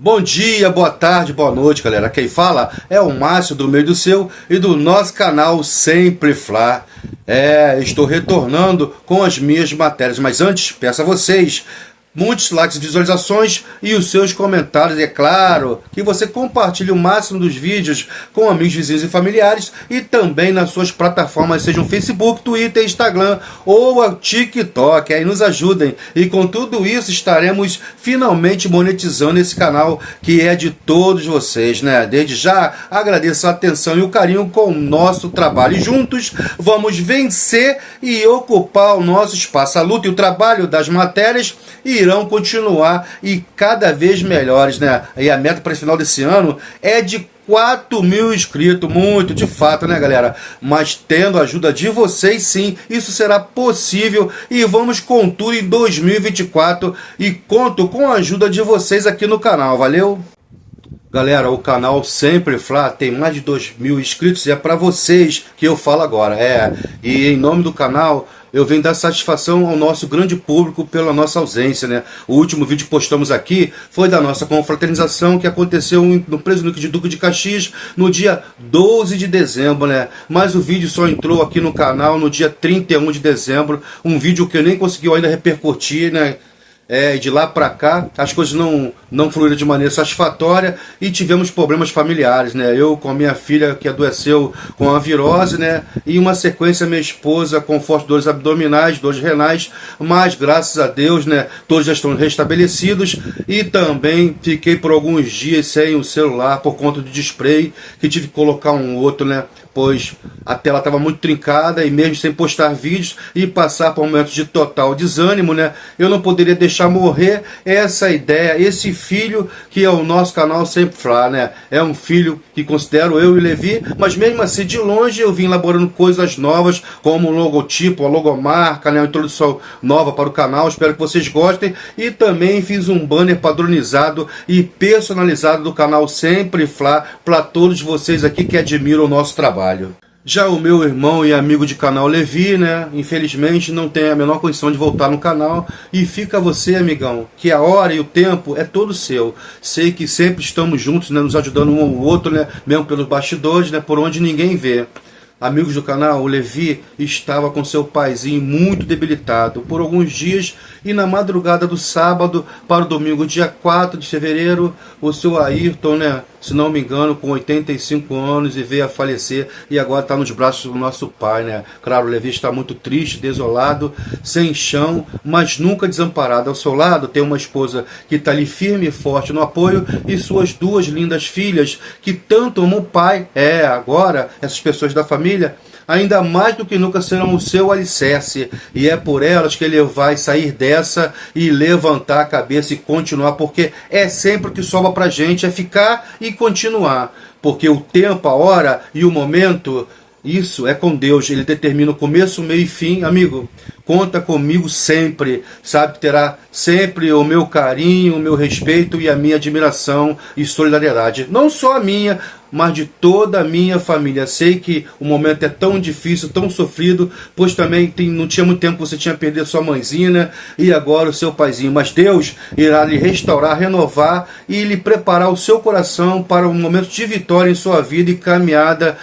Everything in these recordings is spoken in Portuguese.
Bom dia, boa tarde, boa noite, galera. Quem fala é o Márcio do Meio do Seu e do nosso canal Sempre Fla. Estou retornando com as minhas matérias, mas antes peço a vocês muitos likes e visualizações e os seus comentários. É claro que você compartilhe o máximo dos vídeos com amigos, vizinhos e familiares e também nas suas plataformas, sejam Facebook, Twitter, Instagram ou a TikTok. Aí nos ajudem e com tudo isso estaremos finalmente monetizando esse canal que é de todos vocês, né? Desde já agradeço a atenção e o carinho com o nosso trabalho. E juntos vamos vencer e ocupar o nosso espaço. A luta e o trabalho das matérias irão continuar e cada vez melhores, né? E a meta para esse final desse ano é de 4.000 inscritos, muito de fato, né, galera? Mas tendo a ajuda de vocês, sim, isso será possível e vamos com tudo em 2024 e conto com a ajuda de vocês aqui no canal, valeu? Galera, o canal Sempre Fla tem mais de 2.000 inscritos e é para vocês que eu falo agora, e em nome do canal eu venho dar satisfação ao nosso grande público pela nossa ausência, né? O último vídeo que postamos aqui foi da nossa confraternização que aconteceu no Presídio de Duque de Caxias no dia 12 de dezembro, né? Mas o vídeo só entrou aqui no canal no dia 31 de dezembro, um vídeo que eu nem consegui ainda repercutir, né? De lá para cá as coisas não fluíram de maneira satisfatória e tivemos problemas familiares, né? Eu com a minha filha que adoeceu com a virose, né? E uma sequência minha esposa com fortes dores abdominais, dores renais, mas graças a Deus, né? Todos já estão restabelecidos e também fiquei por alguns dias sem o celular por conta de spray, que tive que colocar um outro, né? Pois a tela estava muito trincada e mesmo sem postar vídeos e passar por momentos de total desânimo, né? Eu não poderia deixar morrer essa ideia, esse filho que é o nosso canal Sempre Fla, né? É um filho que considero eu e Levi, mas mesmo assim de longe eu vim elaborando coisas novas, como o logotipo, a logomarca, né? Uma introdução nova para o canal, espero que vocês gostem. E também fiz um banner padronizado e personalizado do canal Sempre Fla para todos vocês aqui que admiram o nosso trabalho. Já o meu irmão e amigo de canal Levi, né, infelizmente não tem a menor condição de voltar no canal e fica você, amigão, que a hora e o tempo é todo seu. Sei que sempre estamos juntos, né, nos ajudando um ao outro, né, mesmo pelos bastidores, né, por onde ninguém vê. Amigos do canal, o Levi estava com seu paizinho muito debilitado por alguns dias e na madrugada do sábado para o domingo, dia 4 de fevereiro, o seu Ayrton, né, se não me engano, com 85 anos e veio a falecer e agora está nos braços do nosso pai, né? Claro, o Levi está muito triste, desolado, sem chão, mas nunca desamparado. Ao seu lado tem uma esposa que está ali firme e forte no apoio e suas duas lindas filhas que tanto amam o pai. Agora, essas pessoas da família ainda mais do que nunca serão o seu alicerce, e é por elas que ele vai sair dessa e levantar a cabeça e continuar, porque é sempre o que sobra pra gente, é ficar e continuar, porque o tempo, a hora e o momento, isso é com Deus, ele determina o começo, o meio e fim. Amigo, conta comigo sempre, sabe que terá sempre o meu carinho, o meu respeito e a minha admiração e solidariedade, não só a minha, mas de toda a minha família. Sei que o momento é tão difícil, tão sofrido, pois também não tinha muito tempo que você tinha perdido sua mãezinha, né? E agora o seu paizinho. Mas Deus irá lhe restaurar, renovar e lhe preparar o seu coração para um momento de vitória em sua vida e caminhada.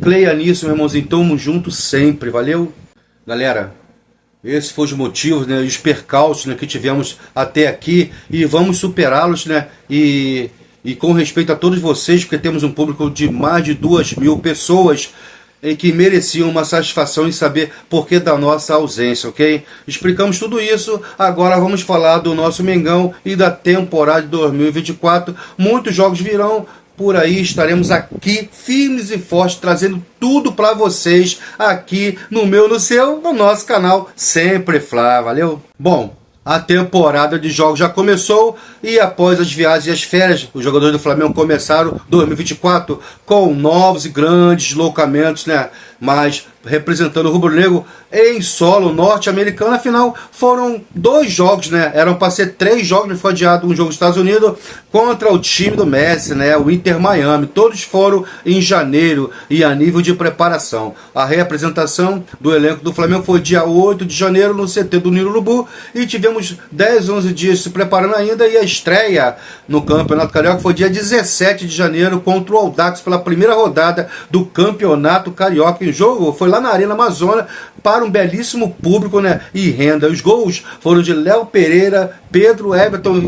Creia nisso, meu irmãozinho. Tamo juntos sempre, valeu? Galera, esses foram os motivos, né, os percalços, né, que tivemos até aqui e vamos superá-los, né? E com respeito a todos vocês, porque temos um público de mais de 2.000 pessoas que mereciam uma satisfação em saber por que da nossa ausência, ok? Explicamos tudo isso, agora vamos falar do nosso Mengão e da temporada de 2024. Muitos jogos virão por aí, estaremos aqui firmes e fortes, trazendo tudo para vocês aqui no meu, no seu, no nosso canal Sempre Fla, valeu? Bom, a temporada de jogos já começou e após as viagens e as férias, os jogadores do Flamengo começaram 2024 com novos e grandes deslocamentos, né? Mas representando o rubro-negro em solo norte-americano. Afinal, foram 2 jogos, né? Eram para ser 3 jogos, mas foi adiado um jogo dos Estados Unidos contra o time do Messi, né? O Inter Miami. Todos foram em janeiro e a nível de preparação. A reapresentação do elenco do Flamengo foi dia 8 de janeiro no CT do Nilo Urubu e tivemos 10, 11 dias se preparando ainda, e a estreia no Campeonato Carioca foi dia 17 de janeiro contra o Audax pela primeira rodada do Campeonato Carioca. O jogo foi lá na Arena Amazônia para um belíssimo público, né, e renda. Os gols foram de Léo Pereira, Pedro, Everton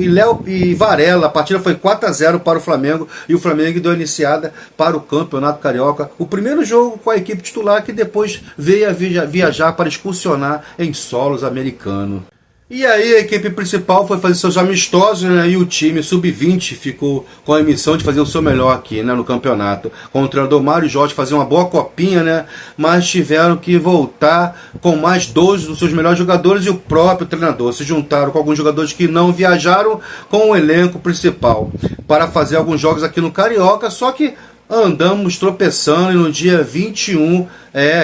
e Varela. A partida foi 4-0 para o Flamengo e o Flamengo deu iniciada para o Campeonato Carioca. O primeiro jogo com a equipe titular, que depois veio a viajar para excursionar em solos americanos. E aí a equipe principal foi fazer seus amistosos, né, e o time sub-20 ficou com a missão de fazer o seu melhor aqui, né, no campeonato. Com o treinador Mário Jorge fazer uma boa copinha, né, mas tiveram que voltar com mais 12 dos seus melhores jogadores e o próprio treinador. Se juntaram com alguns jogadores que não viajaram com o elenco principal para fazer alguns jogos aqui no Carioca, só que andamos tropeçando, e no dia 21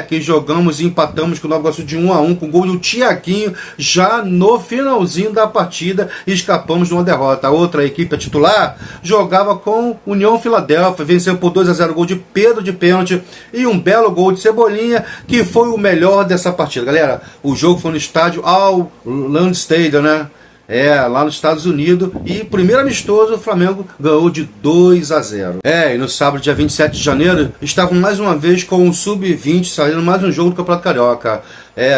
que jogamos e empatamos com o Nova Iguaçu de 1-1 com o gol do Thiaguinho já no finalzinho da partida, e escapamos de uma derrota. A outra equipe titular jogava com União Filadélfia, venceu por 2-0, gol de Pedro de pênalti e um belo gol de Cebolinha, que foi o melhor dessa partida. Galera, o jogo foi no estádio All-Land Stadium, né? Lá nos Estados Unidos, e primeiro amistoso o Flamengo ganhou de 2-0. E no sábado, dia 27 de janeiro, estavam mais uma vez com o Sub-20, saindo mais um jogo do Campeonato Carioca.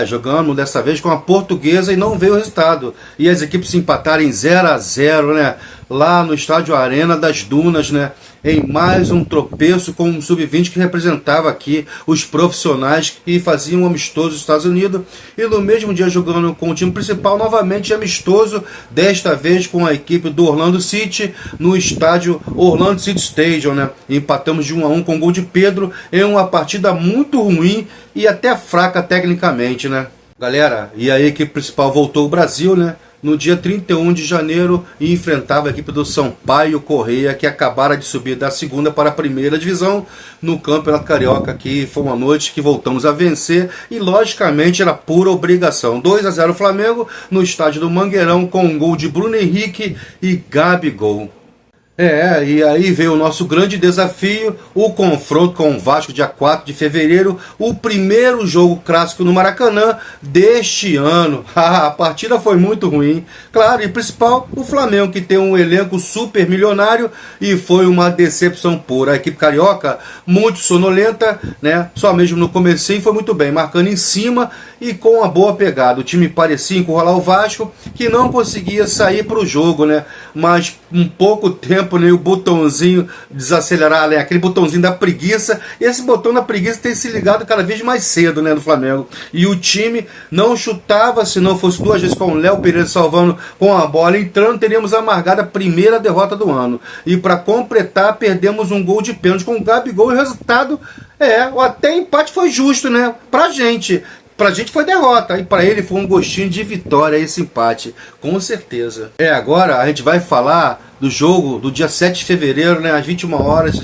Jogando dessa vez com a Portuguesa, e não veio o resultado. E as equipes se empataram em 0-0, né? Lá no estádio Arena das Dunas, né? Em mais um tropeço com um Sub-20 que representava aqui os profissionais que faziam um amistoso nos Estados Unidos. E no mesmo dia jogando com o time principal, novamente amistoso, desta vez com a equipe do Orlando City, no estádio Orlando City Stadium, né? Empatamos de 1-1 com gol de Pedro, em uma partida muito ruim e até fraca tecnicamente, né? Galera, e a equipe principal voltou ao Brasil, né? No dia 31 de janeiro, e enfrentava a equipe do Sampaio Correia, que acabara de subir da segunda para a primeira divisão no Campeonato Carioca, que foi uma noite que voltamos a vencer, e logicamente era pura obrigação. 2-0 Flamengo no estádio do Mangueirão, com um gol de Bruno Henrique e Gabigol. E aí veio o nosso grande desafio, o confronto com o Vasco, dia 4 de fevereiro, o primeiro jogo clássico no Maracanã deste ano. A partida foi muito ruim, claro, e principal, o Flamengo, que tem um elenco super milionário, e foi uma decepção pura. A equipe carioca, muito sonolenta, né? Só mesmo no comecinho foi muito bem, marcando em cima e com uma boa pegada. O time parecia encurralar o Vasco, que não conseguia sair para o jogo, né? Mas um pouco tempo, né, o botãozinho desacelerar, né, aquele botãozinho da preguiça, esse botão da preguiça tem se ligado cada vez mais cedo, né, no Flamengo, e o time não chutava. Se não fosse 2 vezes com o Léo Pereira salvando com a bola entrando, teríamos amargado a primeira derrota do ano, e para completar perdemos um gol de pênalti com o Gabigol, e o resultado até empate foi justo, né, pra gente foi derrota, e para ele foi um gostinho de vitória esse empate, com certeza. Agora a gente vai falar do jogo do dia 7 de fevereiro, né, às 21 horas,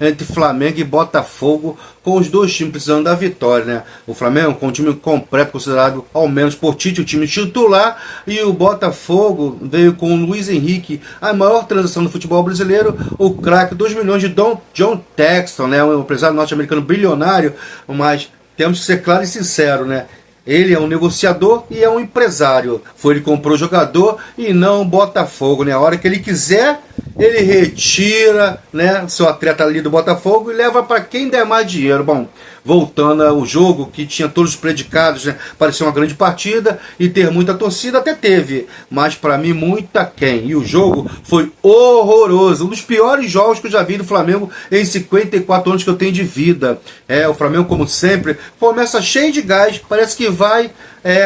entre Flamengo e Botafogo, com os dois times precisando da vitória, né? O Flamengo com um time completo, considerado, ao menos por Tite, o time titular, e o Botafogo veio com o Luiz Henrique, a maior transação do futebol brasileiro, o craque, 2 milhões de John Texton, né, um empresário norte-americano bilionário, mas temos que ser claro e sincero, né? Ele é um negociador e é um empresário. Ele comprou o jogador e não o Botafogo, né? A hora que ele quiser, ele retira, né, seu atleta ali do Botafogo e leva para quem der mais dinheiro. Bom, voltando ao jogo, que tinha todos os predicados, né, parecia uma grande partida e ter muita torcida, até teve, mas para mim muito aquém. E o jogo foi horroroso, um dos piores jogos que eu já vi do Flamengo em 54 anos que eu tenho de vida. O Flamengo, como sempre, começa cheio de gás, parece que vai,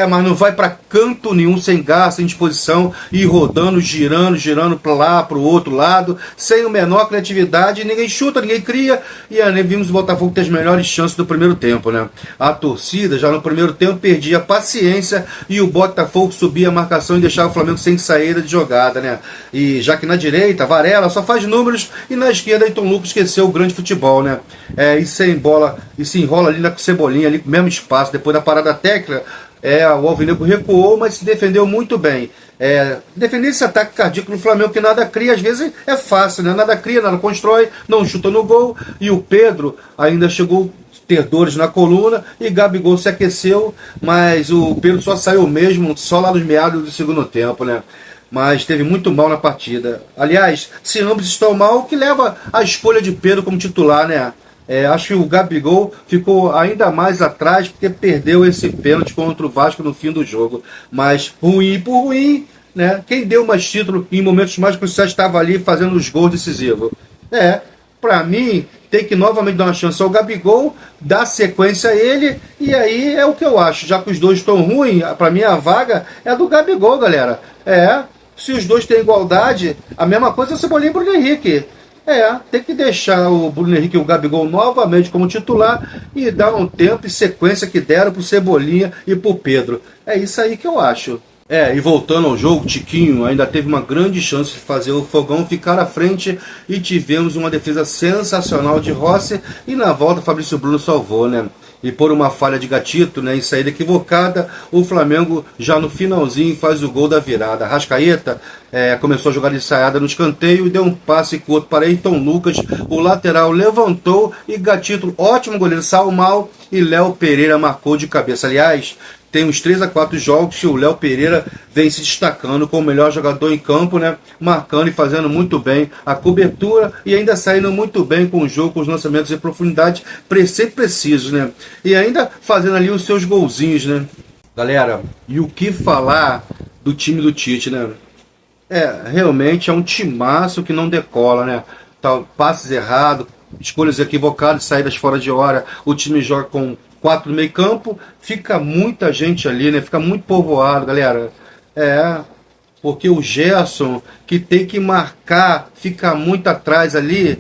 mas não vai para canto nenhum, sem gás, sem disposição, e rodando, girando para lá, para o outro lado. lado, sem o menor criatividade, ninguém chuta, ninguém cria, e aí vimos o Botafogo ter as melhores chances do primeiro tempo, né? A torcida já no primeiro tempo perdia a paciência e o Botafogo subia a marcação e deixava o Flamengo sem saída de jogada, né? E já que na direita, Varela só faz números e na esquerda, Ayrton Lucas esqueceu o grande futebol, né? E sem bola, e se enrola ali com Cebolinha, ali com o mesmo espaço, depois da parada técnica, o Alvinegro recuou, mas se defendeu muito bem. Defender esse ataque cardíaco no Flamengo, que nada cria, às vezes é fácil, né? Nada cria, nada constrói, não chuta no gol, e o Pedro ainda chegou ter dores na coluna, e Gabigol se aqueceu, mas o Pedro só saiu mesmo, só lá nos meados do segundo tempo, né? Mas esteve muito mal na partida. Aliás, se ambos estão mal, o que leva a escolha de Pedro como titular, né? Acho que o Gabigol ficou ainda mais atrás porque perdeu esse pênalti contra o Vasco no fim do jogo. Mas ruim por ruim, né? Quem deu mais título em momentos mais cruciais estava ali fazendo os gols decisivos. Para mim, tem que novamente dar uma chance ao Gabigol, dar sequência a ele, e aí é o que eu acho. Já que os dois estão ruins, para mim a vaga é do Gabigol, galera. Se os dois têm igualdade, a mesma coisa é o Cebolinha e o Bruno Henrique. Tem que deixar o Bruno Henrique e o Gabigol novamente como titular e dar um tempo e sequência que deram pro Cebolinha e pro Pedro. É isso aí que eu acho. E voltando ao jogo, Tiquinho ainda teve uma grande chance de fazer o Fogão ficar à frente e tivemos uma defesa sensacional de Rossi e na volta Fabrício Bruno salvou, né? E por uma falha de Gatito, né, em saída equivocada, o Flamengo já no finalzinho faz o gol da virada. Arrascaeta começou a jogar ensaiada no escanteio e deu um passe curto para Ayrton Lucas. O lateral levantou e Gatito, ótimo goleiro, saiu mal e Léo Pereira marcou de cabeça. Aliás, tem uns 3 a 4 jogos que o Léo Pereira vem se destacando como o melhor jogador em campo, né? Marcando e fazendo muito bem a cobertura e ainda saindo muito bem com o jogo, com os lançamentos em profundidade, sempre precisos, né? E ainda fazendo ali os seus golzinhos, né? Galera, e o que falar do time do Tite, né? Realmente é um timaço que não decola, né? Passes errados, escolhas equivocadas, saídas fora de hora, o time joga com 4 no meio campo, fica muita gente ali, né? Fica muito povoado, galera. Porque o Gerson, que tem que marcar, fica muito atrás ali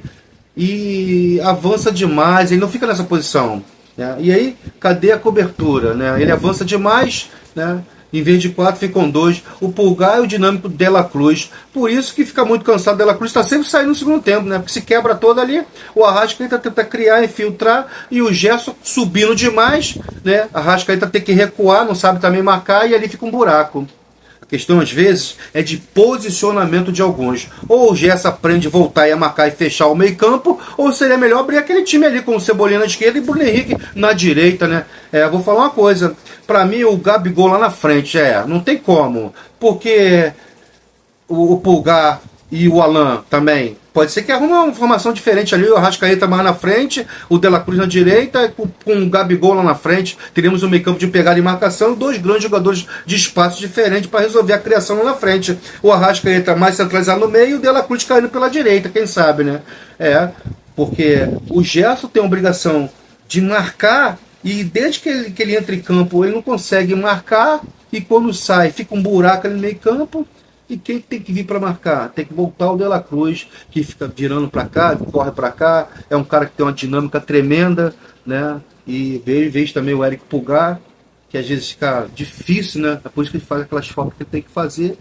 e avança demais, ele não fica nessa posição, né? E aí, cadê a cobertura, né? Ele avança demais, né? Em vez de 4, ficam 2. O Pulgar e o dinâmico Dela Cruz. Por isso que fica muito cansado. Dela Cruz está sempre saindo no segundo tempo, né? Porque se quebra toda ali. O Arrascaeta tenta criar, infiltrar. E o Gerson subindo demais, né? A Arrascaeta tem que recuar, não sabe também marcar. E ali fica um buraco. A questão, às vezes, é de posicionamento de alguns. Ou o Gerson aprende a voltar e a marcar e fechar o meio campo, ou seria melhor abrir aquele time ali com o Cebolinha na esquerda e Bruno Henrique na direita, né? Vou falar uma coisa. Para mim, o Gabigol lá na frente, não tem como. Porque o Pulgar e o Alan também, pode ser que arrume uma formação diferente ali, o Arrascaeta mais na frente, o De La Cruz na direita, com o Gabigol lá na frente, teríamos um meio campo de pegada e marcação, 2 grandes jogadores de espaço diferente para resolver a criação lá na frente. O Arrascaeta mais centralizado no meio e o De La Cruz caindo pela direita, quem sabe, né? Porque o Gerson tem a obrigação de marcar e desde que ele entra em campo, ele não consegue marcar e quando sai, fica um buraco ali no meio campo. E quem tem que vir para marcar? Tem que voltar o De La Cruz, que fica virando para cá, corre para cá. É um cara que tem uma dinâmica tremenda, né? E vejo também o Eric Pulgar, que às vezes fica difícil, né? É por isso que ele faz aquelas faltas que ele tem que fazer.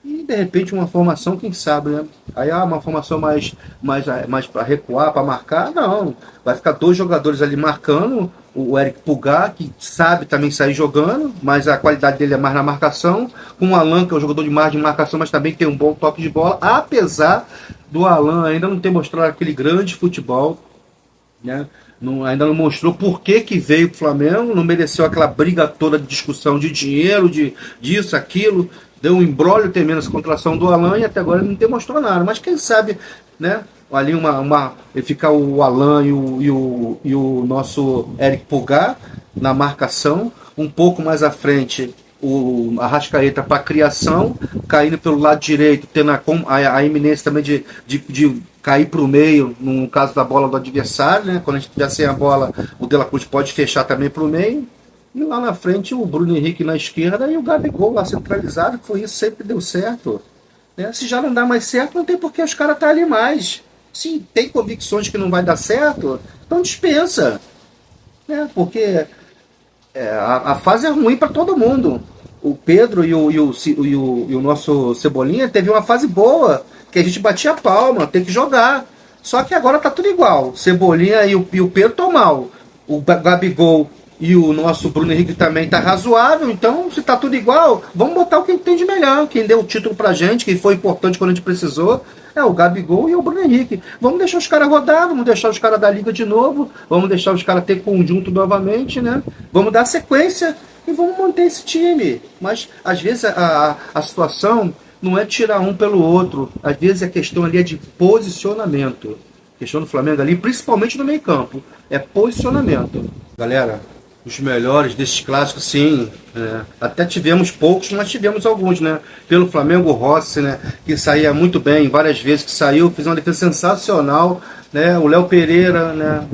E de repente uma formação, quem sabe, né? Aí uma formação mais para recuar, para marcar, não. Vai ficar 2 jogadores ali marcando, o Eric Pulgar, que sabe também sair jogando, mas a qualidade dele é mais na marcação, com o Alan, que é um jogador de mais de marcação, mas também tem um bom toque de bola, apesar do Alan ainda não ter mostrado aquele grande futebol, né? Ainda não mostrou por que veio para o Flamengo, não mereceu aquela briga toda de discussão de dinheiro, disso, aquilo. Deu um embrólio tremendo essa contratação do Alan e até agora ele não demonstrou nada. Mas quem sabe, né? Ali ficar o Alan e o nosso Eric Pulgar na marcação, um pouco mais à frente o Arrascaeta para criação, caindo pelo lado direito, tendo a iminência também de cair para o meio, no caso da bola do adversário, né? Quando a gente tiver sem a bola, o De La Cruz pode fechar também para o meio. E lá na frente o Bruno Henrique na esquerda e o Gabigol lá centralizado, que foi isso, sempre deu certo. né? Se já não dá mais certo, não tem por que os caras estar ali mais. Se tem convicções que não vai dar certo, então dispensa, né? Porque a fase é ruim para todo mundo. O Pedro e o nosso Cebolinha teve uma fase boa, que a gente batia a palma, tem que jogar. Só que agora tá tudo igual. Cebolinha e o Pedro estão mal. O Gabigol e o nosso Bruno Henrique também tá razoável. Então, se tá tudo igual, vamos botar o que tem de melhor. Quem deu o título pra gente, quem foi importante quando a gente precisou, é o Gabigol e o Bruno Henrique. Vamos deixar os caras rodar, vamos deixar os caras da liga de novo, vamos deixar os caras ter conjunto novamente, né? Vamos dar sequência e vamos manter esse time. Mas, às vezes, a situação não é tirar um pelo outro. Às vezes, a questão ali é de posicionamento. A questão do Flamengo ali, principalmente no meio campo, é posicionamento. Galera, os melhores desses clássicos, sim. Até tivemos poucos, mas tivemos alguns, né? Pelo Flamengo, o Rossi, né? Que saía muito bem, várias vezes que saiu, fez uma defesa sensacional, né? O Léo Pereira, né?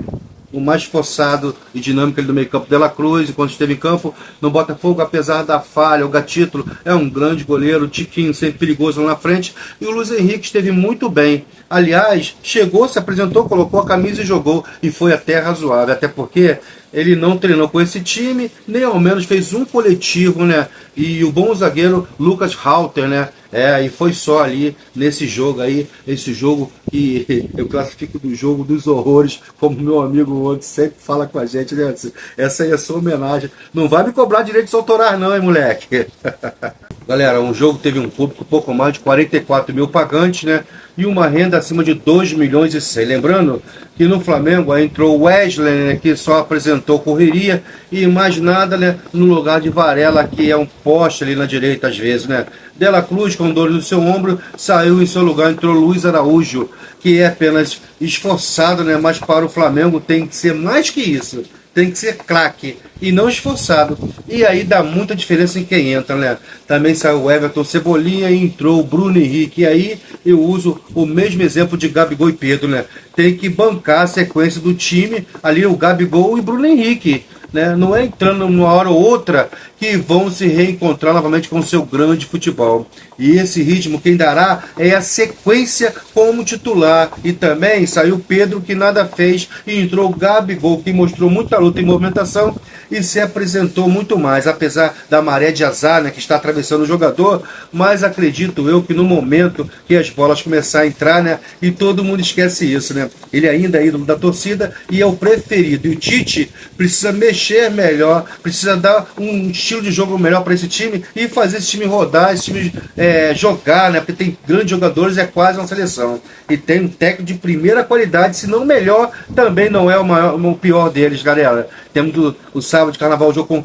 O mais esforçado e dinâmico do meio campo, De La Cruz, quando esteve em campo no Botafogo, apesar da falha, o Gatito é um grande goleiro, o Tiquinho sempre perigoso lá na frente, e o Luiz Henrique esteve muito bem. Aliás, chegou, se apresentou, colocou a camisa e jogou, e foi até razoável, até porque ele não treinou com esse time, nem ao menos fez um coletivo, né? E o bom zagueiro Lucas Halter, né? E foi só ali nesse jogo aí, esse jogo que eu classifico do jogo dos horrores, como meu amigo ontem sempre fala com a gente, né? Essa aí é a sua homenagem. Não vai me cobrar direitos autorais não, hein, moleque? Galera, um jogo teve um público pouco mais de 44 mil pagantes, né? E uma renda acima de 2 milhões e 100. Lembrando que no Flamengo aí entrou o Wesley, né, que só apresentou correria, e mais nada, né, no lugar de Varela, que é um poste ali na direita às vezes, né? De La Cruz, com dor no seu ombro, saiu em seu lugar, entrou Luiz Araújo, que é apenas esforçado, né? Mas para o Flamengo tem que ser mais que isso. Tem que ser craque e não esforçado. E aí dá muita diferença em quem entra, né? Também saiu o Everton Cebolinha e entrou o Bruno Henrique. E aí eu uso o mesmo exemplo de Gabigol e Pedro, né? Tem que bancar a sequência do time, ali o Gabigol e Bruno Henrique. Né? Não é entrando uma hora ou outra que vão se reencontrar novamente com o seu grande futebol. E esse ritmo quem dará é a sequência como titular. E também saiu Pedro, que nada fez, e entrou o Gabigol, que mostrou muita luta e movimentação e se apresentou muito mais, apesar da maré de azar, né, que está atravessando o jogador. Mas acredito eu que no momento que as bolas começarem a entrar, né, e todo mundo esquece isso, né? Ele ainda é ídolo da torcida e é o preferido. E o Tite precisa mexer melhor, precisa dar um estilo de jogo melhor para esse time e fazer esse time rodar, esse time jogar, né? Porque tem grandes jogadores, é quase uma seleção. E tem um técnico de primeira qualidade, se não melhor, também não é o pior deles, galera. Temos o sábado de carnaval, o jogo com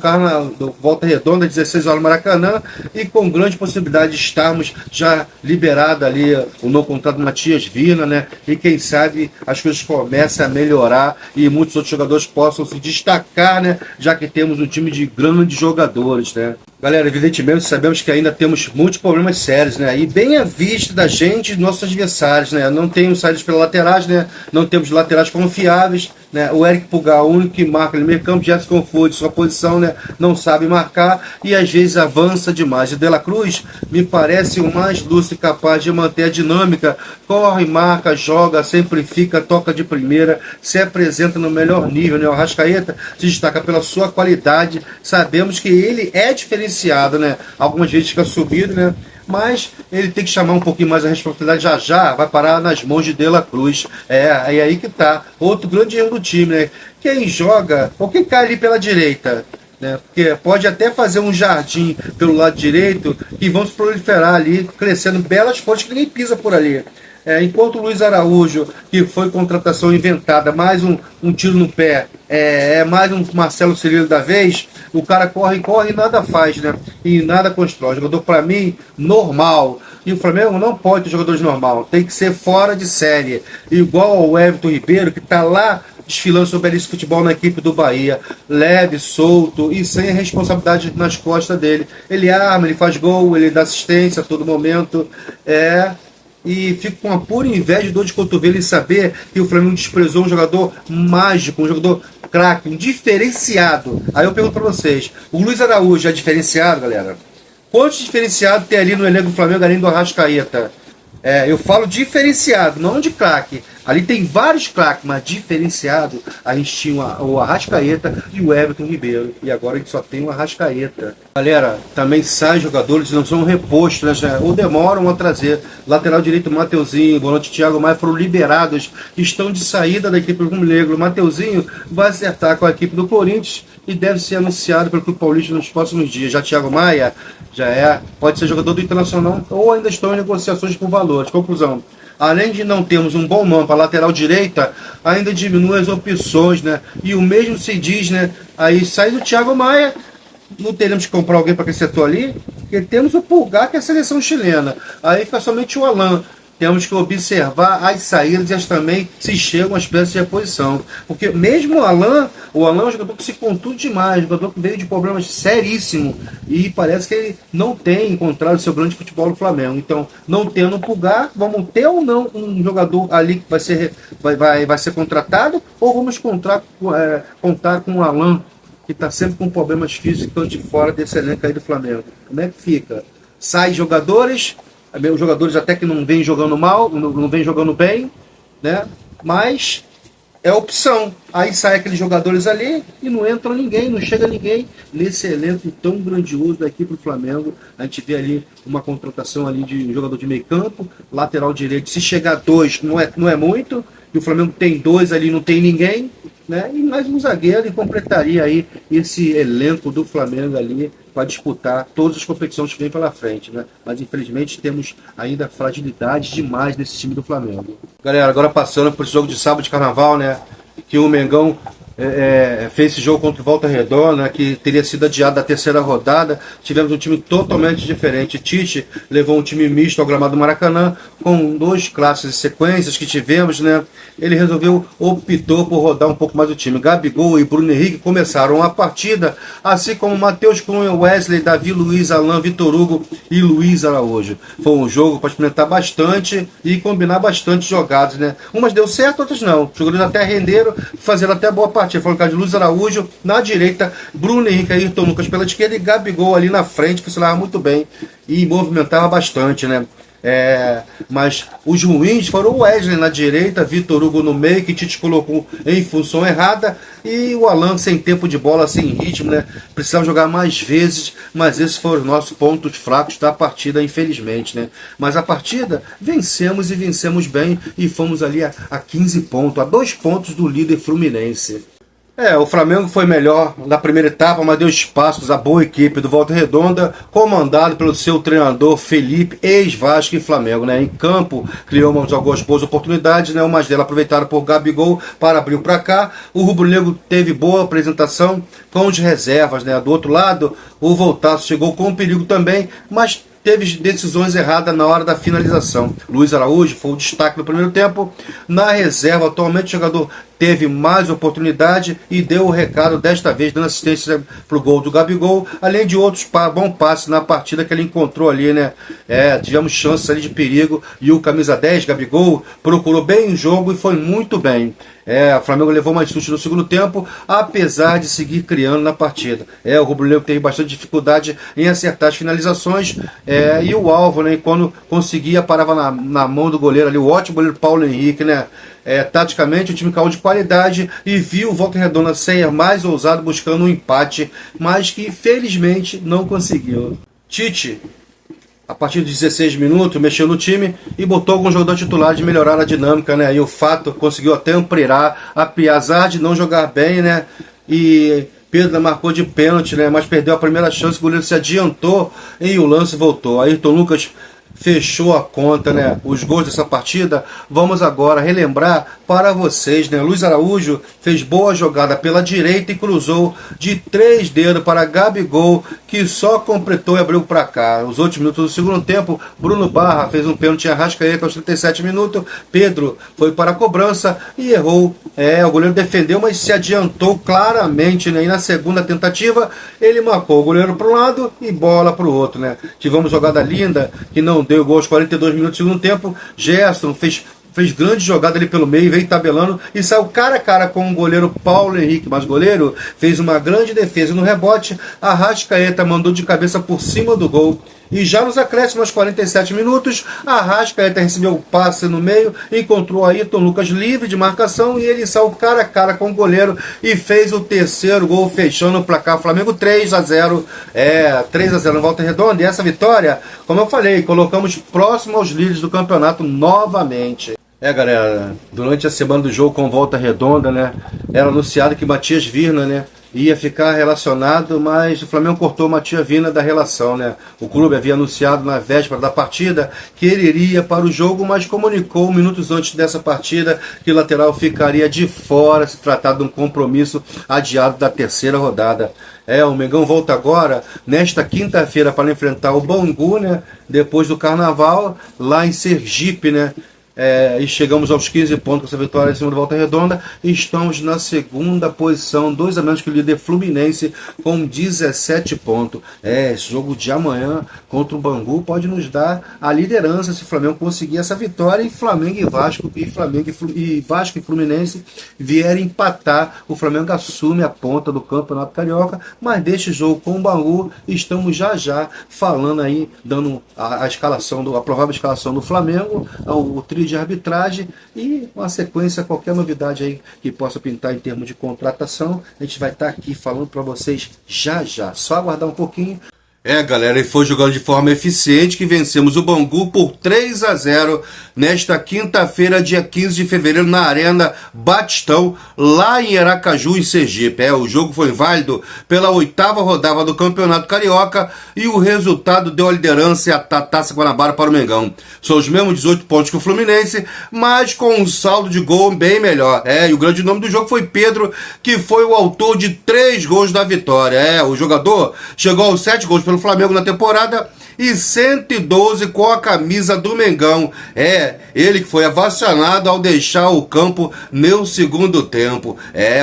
Volta Redonda, 16 horas no Maracanã, e com grande possibilidade de estarmos já liberado ali o novo contrato do Matias Vina, né? E quem sabe as coisas comecem a melhorar e muitos outros jogadores possam se destacar, né? Já que temos um time de grandes jogadores, né? Galera, evidentemente sabemos que ainda temos muitos problemas sérios, né? E bem à vista da gente e dos nossos adversários, né? Não temos saídas pelas laterais, né? Não temos laterais confiáveis, né? O Eric Pulgar, o único que marca no meio campo, já se confunde sua posição, né? Não sabe marcar e às vezes avança demais. E De La Cruz me parece o mais lúcido e capaz de manter a dinâmica. Corre, marca, joga, sempre fica, toca de primeira, se apresenta no melhor nível, né? O Arrascaeta se destaca pela sua qualidade. Sabemos que ele é diferenciado, né? Algumas vezes fica subido, né? Mas ele tem que chamar um pouquinho mais a responsabilidade, já vai parar nas mãos de De La Cruz. É aí que tá. Outro grande erro do time, né? Quem joga, ou quem cai ali pela direita, né? Porque pode até fazer um jardim pelo lado direito e vão se proliferar ali, crescendo belas flores que ninguém pisa por ali. Enquanto o Luiz Araújo, que foi contratação inventada, mais um tiro no pé, mais um Marcelo Cirilo da vez, o cara corre e nada faz, né? E nada constrói. Jogador, para mim, normal. E o Flamengo não pode ter jogadores normal, tem que ser fora de série. Igual ao Everton Ribeiro, que está lá desfilando seu belíssimo futebol na equipe do Bahia, leve, solto e sem a responsabilidade nas costas dele. Ele arma, ele faz gol, ele dá assistência a todo momento. E fico com uma pura inveja e dor de cotovelo em saber que o Flamengo desprezou um jogador mágico, um jogador craque, um diferenciado. Aí eu pergunto pra vocês, o Luiz Araújo é diferenciado, galera? Quantos diferenciados tem ali no elenco do Flamengo, além do Arrascaeta? Eu falo diferenciado, não de craque. Ali tem vários craques, mas diferenciado. A gente tinha o Arrascaeta e o Everton Ribeiro. E agora a gente só tem o Arrascaeta. Galera, também saem jogadores, não são repostos, né? Ou demoram a trazer. Lateral direito, Mateuzinho, volante Thiago Maia foram liberados. Estão de saída da equipe do Rubro Negro. Mateuzinho vai acertar com a equipe do Corinthians e deve ser anunciado pelo Clube Paulista nos próximos dias. Já Thiago Maia pode ser jogador do Internacional ou ainda estão em negociações por valores. Conclusão: além de não termos um bom nome para lateral direita, ainda diminui as opções, né? E o mesmo se diz, né? Aí sai do Thiago Maia, não teremos que comprar alguém para aquele setor ali, porque temos o Pulgar, que é a seleção chilena. Aí fica somente o Alan. Temos que observar as saídas e as também se chegam as peças de reposição. Porque mesmo o Alan é um jogador que se contunde demais, um jogador que veio de problemas seríssimos e parece que ele não tem encontrado o seu grande futebol no Flamengo. Então, não tendo um Pulgar, vamos ter ou não um jogador ali que vai ser contratado, ou vamos contar com o Alan, que está sempre com problemas físicos, que estão de fora desse elenco aí do Flamengo. Como é que fica? Sai jogadores, os jogadores até que não vêm jogando mal, não vêm jogando bem, né? Mas é opção. Aí sai aqueles jogadores ali e não entra ninguém, não chega ninguém nesse elenco tão grandioso daqui para o Flamengo. A gente vê ali uma contratação ali de um jogador de meio campo, lateral direito. Se chegar dois, não é muito. E o Flamengo tem dois ali, não tem ninguém, né? E mais um zagueiro e completaria aí esse elenco do Flamengo ali para disputar todas as competições que vem pela frente, né? Mas infelizmente temos ainda fragilidade demais nesse time do Flamengo. Galera, agora passando por esse jogo de sábado de carnaval, né? Que o Mengão fez esse jogo contra o Volta Redonda, que teria sido adiado da terceira rodada. Tivemos um time totalmente diferente. Tite levou um time misto ao gramado do Maracanã, com 2 classes e sequências que tivemos, né? Ele optou por rodar um pouco mais o time. Gabigol e Bruno Henrique começaram a partida, assim como Matheus Cunha, Wesley, Davi Luiz, Alain, Vitor Hugo e Luiz Araújo. Foi um jogo para experimentar bastante e combinar bastante jogadas, né? Umas deu certo, outras não. Os jogadores até renderam, fazendo até boa partida. Foi o caso de Luiz Araújo na direita, Bruno Henrique, Ayrton Lucas pela esquerda e Gabigol ali na frente, funcionava muito bem e movimentava bastante, né? Mas os ruins foram o Wesley na direita, Vitor Hugo no meio, que Tite colocou em função errada, e o Alan sem tempo de bola, sem ritmo, né? Precisava jogar mais vezes, mas esses foram os nossos pontos fracos da partida, infelizmente, né? Mas a partida vencemos e vencemos bem, e fomos ali a 15 pontos, a 2 pontos do líder Fluminense. O Flamengo foi melhor na primeira etapa, mas deu espaços à boa equipe do Volta Redonda, comandado pelo seu treinador Felipe, ex-Vasco e Flamengo, né? Em campo, criou algumas boas oportunidades, né? Umas delas aproveitaram por Gabigol para abrir o placar. O Rubro Negro teve boa apresentação com os reservas, né? Do outro lado, o Voltaço chegou com perigo também, mas teve decisões erradas na hora da finalização. Luiz Araújo foi o destaque no primeiro tempo. Na reserva, atualmente, o jogador teve mais oportunidade e deu o recado, desta vez dando assistência para o gol do Gabigol, além de outros bons passes na partida que ele encontrou ali, né? Tivemos chances ali de perigo e o camisa 10, Gabigol, procurou bem o jogo e foi muito bem. O Flamengo levou mais susto no segundo tempo, apesar de seguir criando na partida. O Rubro Negro teve bastante dificuldade em acertar as finalizações, e o alvo, né, quando conseguia, parava na mão do goleiro ali, o ótimo goleiro Paulo Henrique, né? Taticamente o time caiu de qualidade e viu o Volta Redonda ser mais ousado buscando um empate, mas que felizmente não conseguiu. Tite, a partir de 16 minutos, mexeu no time e botou algum jogador titular de melhorar a dinâmica, né? E o Fato conseguiu até ampliar, apesar de não jogar bem, né? E Pedro marcou de pênalti, né? Mas perdeu a primeira chance, o goleiro se adiantou e o lance voltou. Ayrton Lucas fechou a conta, né? Os gols dessa partida. Vamos agora relembrar para vocês, né? Luiz Araújo fez boa jogada pela direita e cruzou de 3 dedos para Gabigol, que só completou e abriu para cá. Os últimos minutos do segundo tempo, Bruno Barra fez um pênalti em Arrascaeta aos 37 minutos. Pedro foi para a cobrança e errou. O goleiro defendeu, mas se adiantou claramente, né? E na segunda tentativa, ele marcou o goleiro para um lado e bola para o outro, né? Tivemos jogada linda, que não deu gol aos 42 minutos do segundo tempo. Gerson fez fez grande jogada ali pelo meio, veio tabelando e saiu cara a cara com o goleiro Paulo Henrique, mas o goleiro fez uma grande defesa no rebote. A Arrascaeta mandou de cabeça por cima do gol. E já nos acréscimos aos 47 minutos, a Arrascaeta recebeu o passe no meio, encontrou Ayrton Lucas livre de marcação e ele saiu cara a cara com o goleiro e fez o terceiro gol, fechando o placar. Flamengo 3-0, 3-0 na Volta Redonda. E essa vitória, como eu falei, colocamos próximo aos líderes do campeonato novamente. Galera, durante a semana do jogo com Volta Redonda, né, era anunciado que Matias Virna, né, ia ficar relacionado, mas o Flamengo cortou Matias Virna da relação, né? O clube havia anunciado na véspera da partida que ele iria para o jogo, mas comunicou minutos antes dessa partida que o lateral ficaria de fora, se tratar de um compromisso adiado da terceira rodada. O Mengão volta agora, nesta quinta-feira, para enfrentar o Bangu, né? Depois do Carnaval, lá em Sergipe, né? E chegamos aos 15 pontos com essa vitória em cima do Volta Redonda e estamos na segunda posição, 2 a menos que o líder Fluminense com 17 pontos. Esse jogo de amanhã contra o Bangu pode nos dar a liderança se o Flamengo conseguir essa vitória e Flamengo e Vasco e Vasco e Fluminense vierem empatar. O Flamengo assume a ponta do Campeonato Carioca, mas deste jogo com o Bangu estamos já falando aí, dando a escalação, a provável escalação do Flamengo, o trio de arbitragem e uma sequência, qualquer novidade aí que possa pintar em termos de contratação, a gente vai estar aqui falando para vocês já. Só aguardar um pouquinho. Galera, e foi jogando de forma eficiente que vencemos o Bangu por 3-0 nesta quinta-feira, dia 15 de fevereiro, na Arena Batistão, lá em Aracaju, em Sergipe. O jogo foi válido pela 8ª rodada do Campeonato Carioca e o resultado deu a liderança e a Taça Guanabara para o Mengão. São os mesmos 18 pontos que o Fluminense, mas com um saldo de gol bem melhor. E o grande nome do jogo foi Pedro, que foi o autor de 3 gols da vitória. O jogador chegou aos 7 gols pelo Flamengo na temporada e 112 com a camisa do Mengão. Ele que foi avassalado ao deixar o campo no segundo tempo.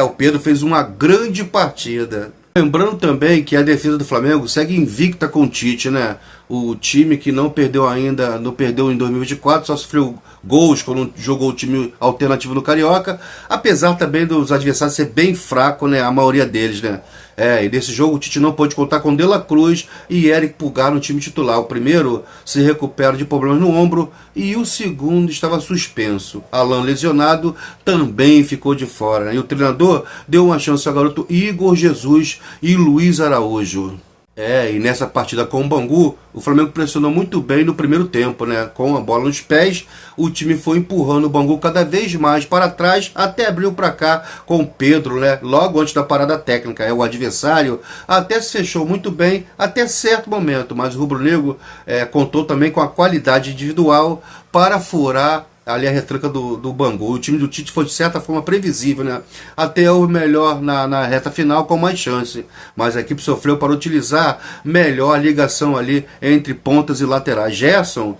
O Pedro fez uma grande partida. Lembrando também que a defesa do Flamengo segue invicta com o Tite, né? O time que não perdeu ainda, não perdeu em 2024, só sofreu gols quando jogou o time alternativo no Carioca, apesar também dos adversários ser bem fracos, né? A maioria deles, né? E nesse jogo o Tite não pôde contar com De La Cruz e Eric Pulgar no time titular. O primeiro se recupera de problemas no ombro e o segundo estava suspenso. Alan, lesionado, também ficou de fora, né? E o treinador deu uma chance ao garoto Igor Jesus e Luiz Araújo. E nessa partida com o Bangu, o Flamengo pressionou muito bem no primeiro tempo, né? Com a bola nos pés, o time foi empurrando o Bangu cada vez mais para trás, até abrir o placar com o Pedro, né? Logo antes da parada técnica. O adversário até se fechou muito bem, até certo momento, mas o rubro-negro contou também com a qualidade individual para furar ali a retranca do Bangu. O time do Tite foi de certa forma previsível, né? Até o melhor na reta final com mais chance, mas a equipe sofreu para utilizar melhor a ligação ali entre pontas e laterais. Gerson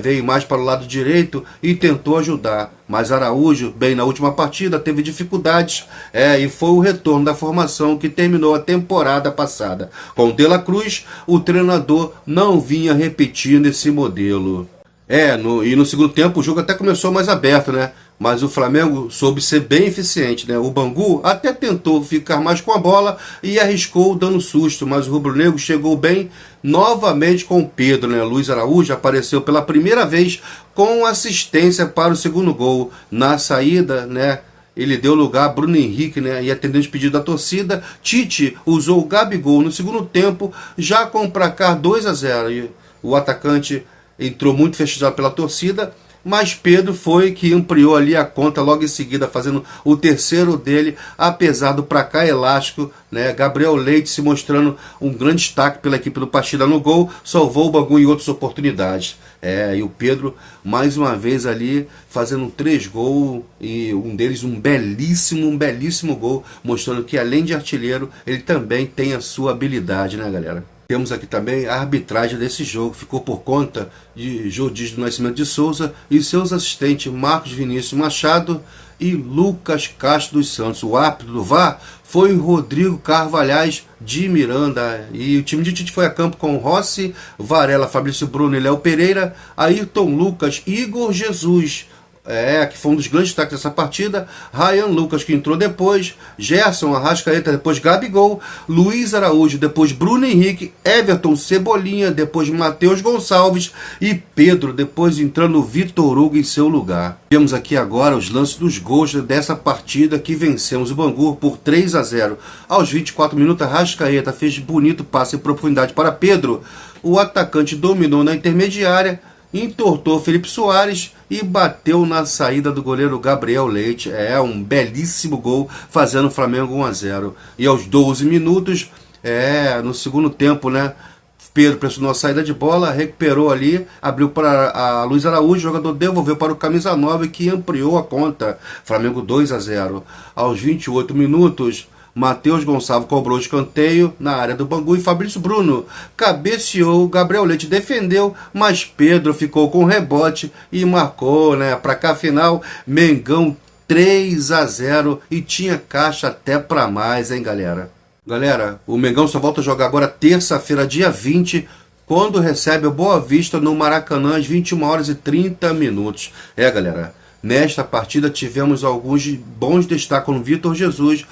veio mais para o lado direito e tentou ajudar, mas Araújo, bem na última partida, teve dificuldades e foi o retorno da formação que terminou a temporada passada. Com De La Cruz, o treinador não vinha repetindo esse modelo. E no segundo tempo o jogo até começou mais aberto, né? Mas o Flamengo soube ser bem eficiente, né? O Bangu até tentou ficar mais com a bola e arriscou dando susto, mas o rubro-negro chegou bem novamente com o Pedro, né? Luiz Araújo apareceu pela primeira vez com assistência para o segundo gol. Na saída, né? Ele deu lugar a Bruno Henrique, né? E atendendo o pedido da torcida, Tite usou o Gabigol no segundo tempo, já com o placar 2-0. E o atacante entrou muito festejado pela torcida, mas Pedro foi que ampliou ali a conta logo em seguida, fazendo o terceiro dele, apesar do placar elástico, né? Gabriel Leite se mostrando um grande destaque pela equipe do Partida no gol, salvou o Bangu em outras oportunidades. E o Pedro, mais uma vez ali, fazendo 3 gols, e um deles um belíssimo gol, mostrando que além de artilheiro, ele também tem a sua habilidade, né, galera? Temos aqui também a arbitragem desse jogo, ficou por conta de Jordis do Nascimento de Souza e seus assistentes Marcos Vinícius Machado e Lucas Castro dos Santos. O árbitro do VAR foi Rodrigo Carvalhais de Miranda. E o time de Tite foi a campo com Rossi, Varela, Fabrício Bruno e Léo Pereira, Ayrton Lucas, Igor Jesus, que foi um dos grandes destaques dessa partida. Ryan Lucas, que entrou depois, Gerson, Arrascaeta, depois Gabigol, Luiz Araújo, depois Bruno Henrique, Everton, Cebolinha, depois Matheus Gonçalves e Pedro, depois entrando o Vitor Hugo em seu lugar. Temos aqui agora os lances dos gols dessa partida que vencemos o Bangu por 3-0. Aos 24 minutos, Arrascaeta fez bonito passe em profundidade para Pedro. O atacante dominou na intermediária, entortou Felipe Soares e bateu na saída do goleiro Gabriel Leite. Um belíssimo gol, fazendo o Flamengo 1-0. E aos 12 minutos, no segundo tempo, né, Pedro pressionou a saída de bola, recuperou ali, abriu para a Luiz Araújo, o jogador devolveu para o camisa 9, que ampliou a conta. Flamengo 2-0. Aos 28 minutos, Matheus Gonçalves cobrou escanteio na área do Bangu e Fabrício Bruno cabeceou, Gabriel Leite defendeu, mas Pedro ficou com rebote e marcou, né? Para cá, final, Mengão 3-0 e tinha caixa até para mais, hein, galera? Galera, o Mengão só volta a jogar agora terça-feira, dia 20, quando recebe o Boa Vista no Maracanã às 21h30. Galera. Nesta partida tivemos alguns bons destaques no Vitor Jesus,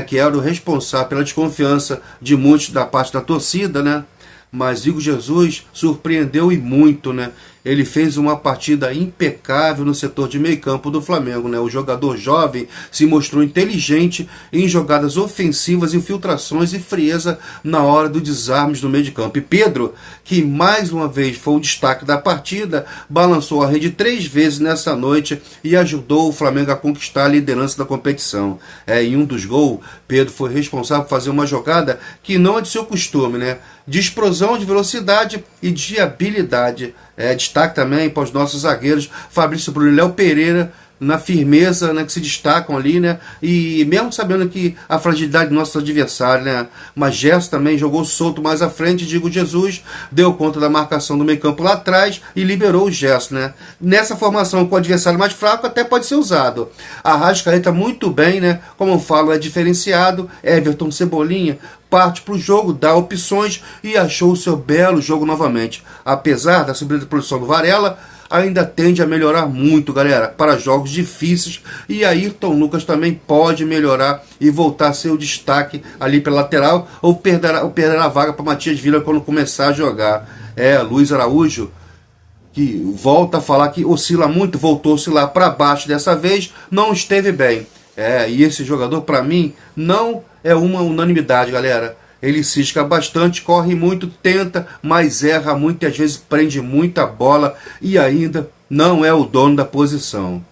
que era o responsável pela desconfiança de muitos da parte da torcida, né? Mas Igor Jesus surpreendeu e muito, né? Ele fez uma partida impecável no setor de meio campo do Flamengo, né? O jogador jovem se mostrou inteligente em jogadas ofensivas, infiltrações e frieza na hora do desarmes do meio de campo. E Pedro, que mais uma vez foi o destaque da partida, balançou a rede 3 vezes nessa noite e ajudou o Flamengo a conquistar a liderança da competição. Em um dos gols, Pedro foi responsável por fazer uma jogada que não é de seu costume, né? De explosão, de velocidade e de habilidade. Destaque também para os nossos zagueiros Fabrício Bruno e Léo Pereira, na firmeza, né, que se destacam ali, né? E mesmo sabendo que a fragilidade do nosso adversário, né? Mas Gerson também jogou solto mais à frente, Diego Jesus deu conta da marcação do meio campo lá atrás e liberou o Gerson, né? Nessa formação com o adversário mais fraco até pode ser usado. Arrascaeta muito bem, né? Como eu falo, é diferenciado. Everton, Cebolinha parte para o jogo, dá opções e achou o seu belo jogo novamente. Apesar da subida de produção do Varela, ainda tende a melhorar muito, galera, para jogos difíceis, e Ayrton Lucas também pode melhorar e voltar a ser o destaque ali pela lateral, ou perder a vaga para Matias Vila quando começar a jogar. Luiz Araújo, que volta a falar que oscila muito, voltou a oscilar para baixo dessa vez, não esteve bem. E esse jogador, para mim, não é uma unanimidade, galera. Ele cisca bastante, corre muito, tenta, mas erra muito e às vezes prende muita bola e ainda não é o dono da posição.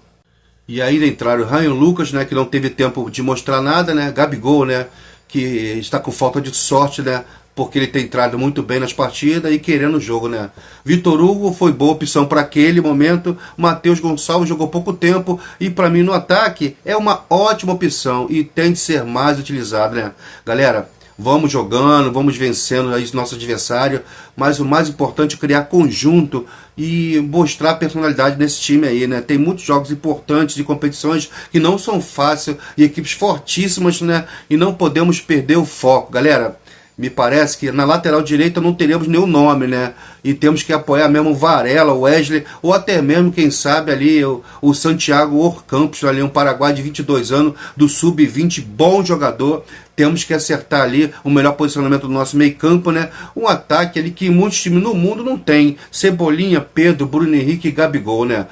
E ainda entraram o Ryan Lucas, né, que não teve tempo de mostrar nada, né? Gabigol, né, que está com falta de sorte, né, porque ele tem entrado muito bem nas partidas e querendo o jogo, né? Vitor Hugo foi boa opção para aquele momento. Matheus Gonçalves jogou pouco tempo e para mim no ataque é uma ótima opção e tem de ser mais utilizado, né? Galera, vamos jogando, vamos vencendo aí nosso adversário, mas o mais importante é criar conjunto e mostrar personalidade nesse time aí, né? Tem muitos jogos importantes de competições que não são fáceis e equipes fortíssimas, né? E não podemos perder o foco, galera. Me parece que na lateral direita não teremos nenhum nome, né? E temos que apoiar mesmo o Varela, o Wesley, ou até mesmo, quem sabe, ali o Santiago Orcampos, ali um paraguai de 22 anos, do Sub-20, bom jogador. Temos que acertar ali o melhor posicionamento do nosso meio campo, né? Um ataque ali que muitos times no mundo não tem. Cebolinha, Pedro, Bruno Henrique e Gabigol, né?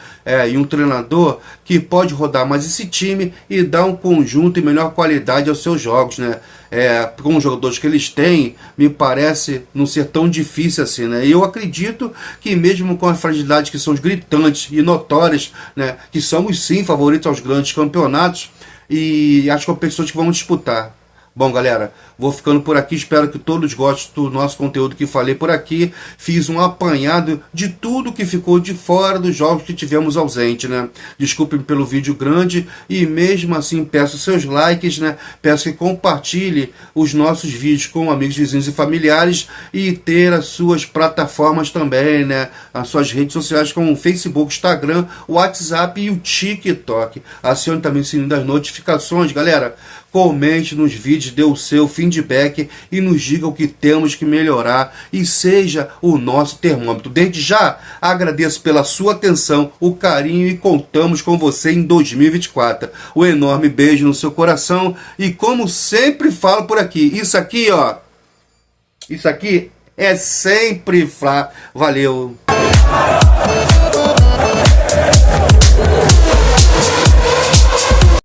E um treinador que pode rodar mais esse time e dar um conjunto e melhor qualidade aos seus jogos, né? Com os jogadores que eles têm, me parece não ser tão difícil assim, né? E eu acredito que mesmo com as fragilidades que são gritantes e notórias, né? Que somos sim favoritos aos grandes campeonatos e as competições que vamos disputar. Bom, galera, vou ficando por aqui, espero que todos gostem do nosso conteúdo que falei por aqui. Fiz um apanhado de tudo que ficou de fora dos jogos que tivemos ausente, né? Desculpem pelo vídeo grande e mesmo assim peço seus likes, né? Peço que compartilhe os nossos vídeos com amigos, vizinhos e familiares e ter as suas plataformas também, né? As suas redes sociais como o Facebook, Instagram, o WhatsApp e o TikTok. Acione também o sininho das notificações, galera. Comente nos vídeos nos dê o seu feedback e nos diga o que temos que melhorar e seja o nosso termômetro. Desde já, agradeço pela sua atenção, o carinho e contamos com você em 2024. Um enorme beijo no seu coração e como sempre falo por aqui, isso aqui é sempre Fla. Valeu!